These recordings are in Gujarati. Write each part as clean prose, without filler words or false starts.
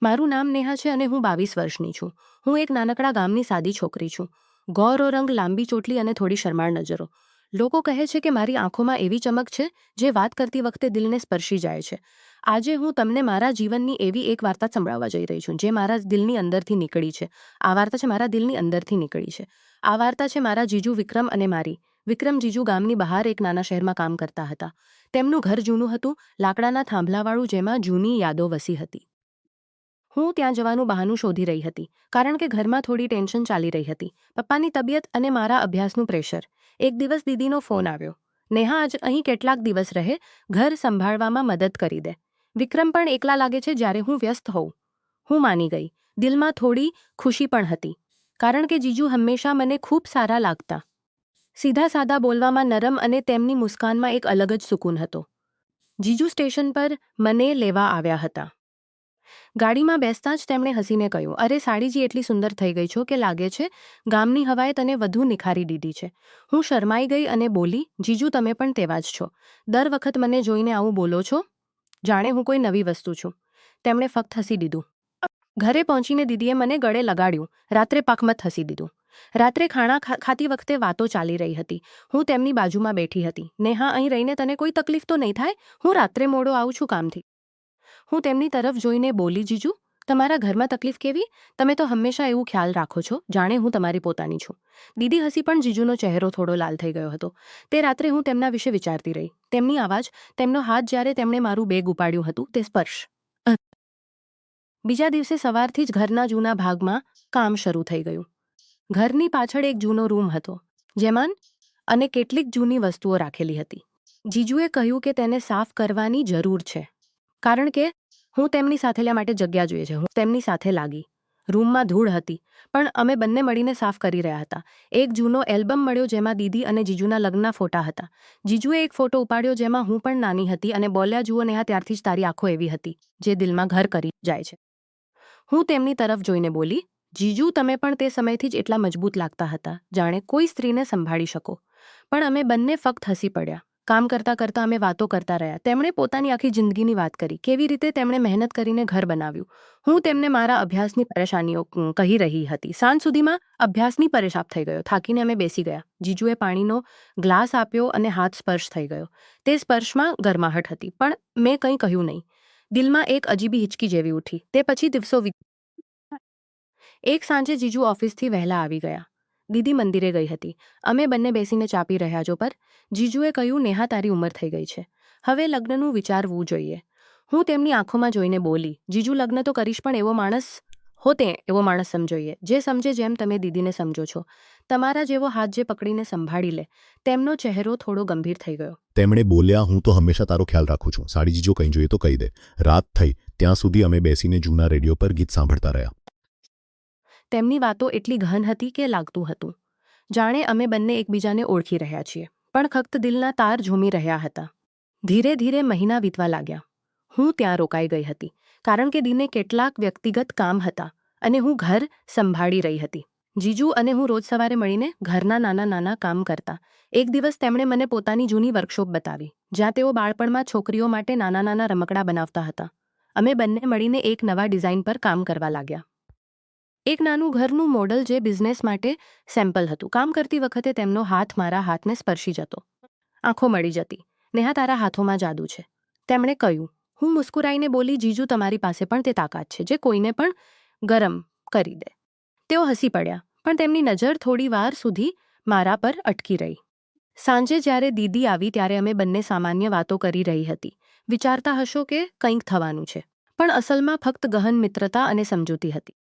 મારું નામ નેહા છે અને હું 22 વર્ષની છું. હું એક નાનકડા ગામની સાદી છોકરી છું. ગોરો રંગ, લાંબી ચોટલી અને થોડી શરમાળ નજરો. લોકો કહે છે કે મારી આંખોમાં એવી ચમક છે જે વાત કરતી વખતે દિલને સ્પર્શી જાય છે. આજે હું તમને મારા જીવનની એવી એક વાર્તા સંભળાવવા જઈ રહી છું જે મારા દિલની અંદરથી નીકળી છે. આ વાર્તા છે મારા દિલની અંદરથી નીકળી છે. આ વાર્તા છે મારા જીજુ વિક્રમ અને મારી. વિક્રમ જીજુ ગામની બહાર એક નાના શહેરમાં કામ કરતા હતા. તેમનું ઘર જૂનું હતું, લાકડાના થાંભલાવાળું, જેમાં જૂની યાદો વસી હતી. હું ત્યાં જવાનું બહાનું શોધી રહી હતી કારણ કે ઘરમાં થોડી ટેન્શન ચાલી રહી હતી. પપ્પાની તબિયત અને મારા અભ્યાસનું પ્રેશર. એક દિવસ દીદીનો ફોન આવ્યો. નેહા, આજ અહીં કેટલાક દિવસ રહે, ઘર સંભાળવામાં મદદ કરી દે. વિક્રમ પણ એકલા લાગે છે જ્યારે હું વ્યસ્ત હોઉં. હું માની ગઈ. દિલમાં થોડી ખુશી પણ હતી કારણ કે જીજુ હંમેશા મને ખૂબ સારા લાગતા. સીધા સાદા બોલવામાં નરમ અને તેમની મુસ્કાનમાં એક અલગ જ સુકૂન હતો. જીજુ સ્ટેશન પર મને લેવા આવ્યા હતા. ગાડીમાં બેસતાં જ તેમણે હસીને કહ્યું, અરે સાડીજી, એટલી સુંદર થઈ ગઈ છો કે લાગે છે ગામની હવાએ તને વધુ નિખારી દીધી છે. હું શરમાઈ ગઈ અને બોલી, જીજુ, તમે પણ તેવા જ છો. દર વખત મને જોઈને આવું બોલો છો, જાણે હું કોઈ નવી વસ્તુ છું. તેમણે ફક્ત હસી દીધું. ઘરે પહોંચીને દીદીએ મને ગળે લગાડ્યું. રાત્રે પાકમત હસી દીધું. રાત્રે ખાણા ખાતી વખતે વાતો ચાલી રહી હતી. હું તેમની બાજુમાં બેઠી હતી. નેહા, અહીં રહીને તને કોઈ તકલીફ તો નહીં થાય? હું રાત્રે મોડો આવું છું કામથી. હું તેમની તરફ જોઈને બોલી, જીજુ, તમારા ઘરમાં તકલીફ કેવી? તમે તો હંમેશા એવું ખ્યાલ રાખો છો જાણે હું તમારી પોતાની છું. દીદી હસી પણ જીજુનો ચહેરો થોડો લાલ થઈ ગયો હતો. તે રાત્રે હું તેમના વિશે વિચારતી રહી. તેમની આવાજ, તેમનો હાથ જ્યારે તેમણે મારું બેગ ઉપાડ્યું હતું, તે સ્પર્શ. બીજા દિવસે સવારથી જ ઘરના જૂના ભાગમાં કામ શરૂ થઈ ગયું. ઘરની પાછળ એક જૂનો રૂમ હતો જેમાં અને કેટલીક જૂની વસ્તુઓ રાખેલી હતી. જીજુએ કહ્યું કે તેને સાફ કરવાની જરૂર છે કારણ કે હું તેમની સાથે લેવા માટે જગ્યા જોઈએ છે. હું તેમની સાથે લાગી. રૂમમાં ધૂળ હતી પણ અમે બંને મળીને સાફ કરી રહ્યા હતા. એક જૂનો એલ્બમ મળ્યો જેમાં દીદી અને જીજુના લગ્નના ફોટા હતા. જીજુએ એક ફોટો ઉપાડ્યો જેમાં હું પણ નાની હતી અને બોલ્યા, જુઓ નેહા, ત્યારથી જ તારી આંખો એવી હતી જે દિલમાં ઘર કરી જાય છે. હું તેમની તરફ જોઈને બોલી, જીજુ, તમે પણ તે સમયથી જ એટલા મજબૂત લાગતા હતા જાણે કોઈ સ્ત્રીને સંભાળી શકો. પણ અમે બંને ફક્ત હસી પડ્યા. કામ કરતાં કરતાં અમે વાતો કરતા રહ્યા. તેમણે પોતાની આખી જિંદગીની વાત કરી, કેવી રીતે તેમણે મહેનત કરીને ઘર બનાવ્યું. હું તેમને મારા અભ્યાસની પરેશાનીઓ કહી રહી હતી. સાંજ સુધીમાં અભ્યાસની પરેશાન થઈ ગયો. થાકીને અમે બેસી ગયા. જીજુએ પાણીનો ગ્લાસ આપ્યો અને હાથ સ્પર્શ થઈ ગયો. તે સ્પર્શમાં ગરમાહટ હતી પણ મેં કંઈ કહ્યું નહીં. દિલમાં એક અજીબી હિચકી જેવી ઉઠી. તે પછી દિવસો એક સાંજે જીજુ ઓફિસથી વહેલા આવી ગયા. દીદી મંદિરે ગઈ હતી. અમે બંને બેસીને ચા પી રહ્યા છો પર જીજુએ કહ્યું, નેહા, તારી ઉંમર થઈ ગઈ છે, હવે લગ્નનું વિચારવું જોઈએ. હું તેમની આંખોમાં જોઈને બોલી, જીજુ, લગ્ન તો કરીશ પણ એવો માણસ સમજોઈએ જે સમજે જેમ તમે દીદીને સમજો છો. તમારા જેવો હાથ જે પકડીને સંભાળી લે. તેમનો ચહેરો થોડો ગંભીર થઈ ગયો. તેમણે બોલ્યા, હું તો હંમેશા તારો ખ્યાલ રાખું છું. સાડીજી, જો કંઈ જોઈએ તો કહી દે. રાત થઈ ત્યાં સુધી અમે બેસીને જૂના રેડિયો પર ગીત સાંભળતા રહ્યા. તેમની વાતો એટલી ગહન હતી કે લાગતું હતું જાણે અમે બંને એકબીજાને ઓળખી રહ્યા છીએ પણ ફક્ત દિલના તાર ઝૂમી રહ્યા હતા. ધીરે ધીરે મહિના વીતવા લાગ્યા. હું ત્યાં રોકાઈ ગઈ હતી કારણ કે દિને કેટલાક વ્યક્તિગત કામ હતા અને હું ઘર સંભાળી રહી હતી. જીજુ અને હું રોજ સવારે મળીને ઘરના નાના નાના કામ કરતા. એક દિવસ તેમણે મને પોતાની જૂની વર્કશોપ બતાવી જ્યાં તેઓ બાળપણમાં છોકરીઓ માટે નાના નાના રમકડા બનાવતા હતા. અમે બંને મળીને એક નવા ડિઝાઇન પર કામ કરવા લાગ્યા. એક નાનું ઘરનું મોડલ જે બિઝનેસ માટે સેમ્પલ હતું. કામ કરતી વખતે તેમનો હાથ મારા હાથને સ્પર્શી જતો. આંખો મળી જતી. નેહા, તારા હાથોમાં જાદુ છે, તેમણે કહ્યું. હું મુસ્કુરાઈને બોલી, જીજુ, તમારી પાસે પણ તે તાકાત છે જે કોઈને પણ ગરમ કરી દે. તેઓ હસી પડ્યા પણ તેમની નજર થોડી વાર સુધી મારા પર અટકી રહી. સાંજે જ્યારે દીદી આવી ત્યારે અમે બંને સામાન્ય વાતો કરી રહી હતી. વિચારતા હશો કે કંઈક થવાનું છે પણ અસલમાં ફક્ત ગહન મિત્રતા અને સમજૂતી હતી.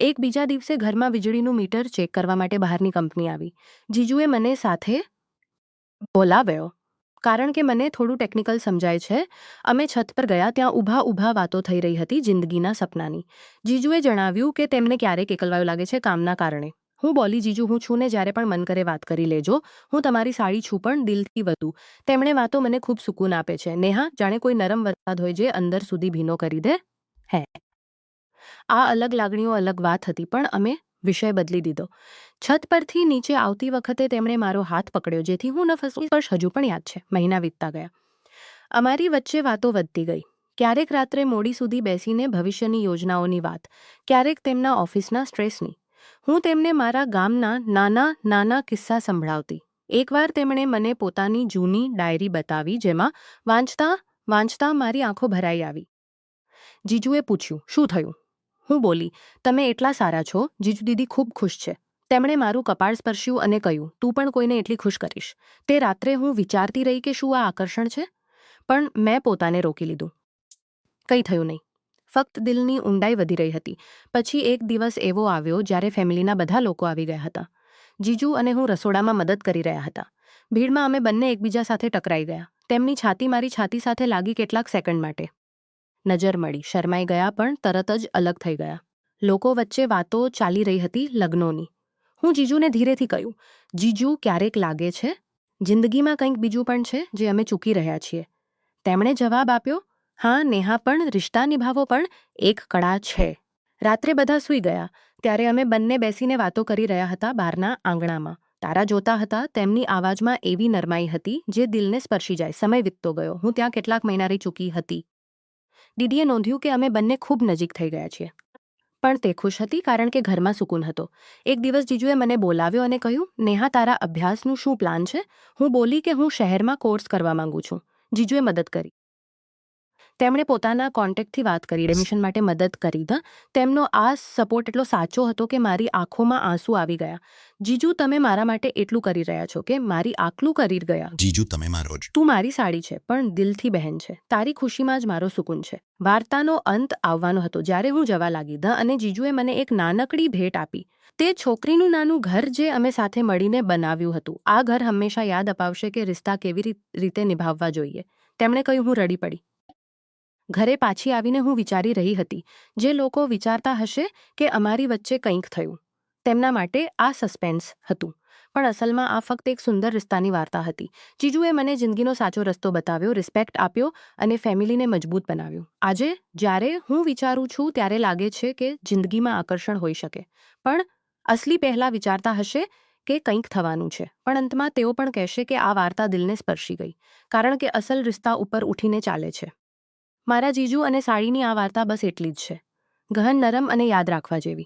એક બીજા દિવસે ઘરમાં વીજળીનું મીટર ચેક કરવા માટે બહારની કંપની આવી. જીજુએ મને સાથે બોલાવ્યો કારણ કે મને થોડું ટેકનિકલ સમજાય છે. અમે છત પર ગયા. ત્યાં ઊભા વાતો થઈ રહી હતી જિંદગીના સપનાની. જીજુએ જણાવ્યું કે તેમને ક્યારેક એકલવાયું લાગે છે કામના કારણે. હું બોલી, જીજુ, હું છું ને, જ્યારે પણ મન કરે વાત કરી લેજો. હું તમારી સાડી છું પણ દિલથી વધુ. તેમણે વાતો મને ખૂબ સુકૂન આપે છે નેહા, જાણે કોઈ નરમ વરસાદ હોય જે અંદર સુધી ભીનો કરી દે. હે આ અલગ લાગણીઓ, અલગ વાત હતી પણ અમે વિષય બદલી દીધો. છત પરથી નીચે આવતી વખતે તેમણે મારો હાથ પકડ્યો જેથી હું ન ફસું. સ્પર્શ હજુ પણ યાદ છે. મહિના વીતતા ગયા. અમારી વચ્ચે વાતો વધતી ગઈ. ક્યારેક રાત્રે મોડી સુધી બેસીને ભવિષ્યની યોજનાઓની વાત, ક્યારેક તેમના ઓફિસના સ્ટ્રેસની. હું તેમને મારા ગામના નાના નાના કિસ્સા સંભળાવતી. એકવાર તેમણે મને પોતાની જૂની ડાયરી બતાવી, જેમાં વાંચતા વાંચતા મારી આંખો ભરાઈ આવી. જીજુએ પૂછ્યું, શું થયું? હું બોલી, તમે એટલા સારા છો, જીજુ દીદી ખૂબ ખુશ છે. તેમણે મારું કપાળ સ્પર્શ્યું અને કહ્યું, તું પણ કોઈને એટલી ખુશ કરીશ. તે રાત્રે હું વિચારતી રહી કે શું આ આકર્ષણ છે, પણ મેં પોતાને રોકી લીધું. કંઈ થયું નહીં, ફક્ત દિલની ઊંડાઈ વધી રહી હતી. પછી એક દિવસ એવો આવ્યો જ્યારે ફેમિલીના બધા લોકો આવી ગયા હતા. જીજુ અને હું રસોડામાં મદદ કરી રહ્યા હતા. ભીડમાં અમે બંને એકબીજા સાથે ટકરાઈ ગયા. તેમની છાતી મારી છાતી સાથે લાગી કેટલાક સેકન્ડ માટે. નજર મળી, શરમાઈ ગયા, પણ તરત જ અલગ થઈ ગયા. લોકો વચ્ચે વાતો ચાલી રહી હતી લગ્નોની. હું જીજુને ધીરેથી કહ્યું, જીજુ, ક્યારેક લાગે છે જિંદગીમાં કંઈક બીજું પણ છે જે અમે ચૂકી રહ્યા છીએ. તેમણે જવાબ આપ્યો, હા નેહા, પણ રિશ્તા નિભાવો પણ એક કળા છે. રાત્રે બધા સૂઈ ગયા ત્યારે અમે બંને બેસીને વાતો કરી રહ્યા હતા બહારના આંગણામાં. તારા જોતા હતા. તેમની આવાજમાં એવી નરમાઈ હતી જે દિલને સ્પર્શી જાય. સમય વીતતો ગયો. હું ત્યાં કેટલાક મહિના રહી ચૂકી હતી. દીદીએ નોંધ્યું કે અમે બંને ખૂબ નજીક થઈ ગયા છીએ. પણ તે ખુશ હતી કારણ કે ઘરમાં સુકૂન હતો. એક દિવસ જીજુએ મને બોલાવ્યો અને કહ્યું, નેહા, તારા અભ્યાસનું શું પ્લાન છે? હું બોલી કે હું શહેરમાં કોર્સ કરવા માંગુ છું. જીજુએ મદદ કરી. તેમણે પોતાના કોન્ટેક્ટથી વાત કરી, એડમિશન માટે મદદ કરી. તેમનો આ સપોર્ટ એટલો સાચો હતો કે મારી આંખોમાં આંસુ આવી ગયા. જીજુ, તમે મારા માટે એટલું કરી રહ્યા છો કે મારી આકલું કરી ગયા. જીજુ, તમે મારો જ. તું મારી સાડી છે, પણ દિલથી બહેન છે. તારી ખુશીમાં જ મારો સુકૂન છે. વાર્તાનો અંત આવવાનો હતો જ્યારે હું જવા લાગી અને જીજુએ મને એક નાનકડી ભેટ આપી. તે છોકરીનું નાનું ઘર જે અમે સાથે મળીને બનાવ્યું હતું. આ ઘર હંમેશા યાદ અપાવશે કે રિશ્તા કેવી રીતે નિભાવવા જોઈએ. તેમણે કહ્યું. હું રડી પડી. ઘરે પાછી આવીને હું વિચારી રહી હતી, જે લોકો વિચારતા હશે કે અમારી વચ્ચે કંઈક થયું, તેમના માટે આ સસ્પેન્સ હતું, પણ અસલમાં આ ફક્ત એક સુંદર રિશ્તાની વાર્તા હતી. જીજુએ મને જિંદગીનો સાચો રસ્તો બતાવ્યો, રિસ્પેક્ટ આપ્યો અને ફેમિલીને મજબૂત બનાવ્યું. આજે જ્યારે હું વિચારું છું ત્યારે લાગે છે કે જિંદગીમાં આકર્ષણ હોઈ શકે, પણ અસલી પહેલાં વિચારતા હશે કે કંઈક થવાનું છે. પણ અંતમાં તેઓ પણ કહેશે કે આ વાર્તા દિલને સ્પર્શી ગઈ, કારણ કે અસલ રિશ્તા ઉપર ઉઠીને ચાલે છે. મારા જીજુ અને સાડીની આ વાર્તા બસ એટલી જ છે. ગહન, નરમ અને યાદ રાખવા જેવી.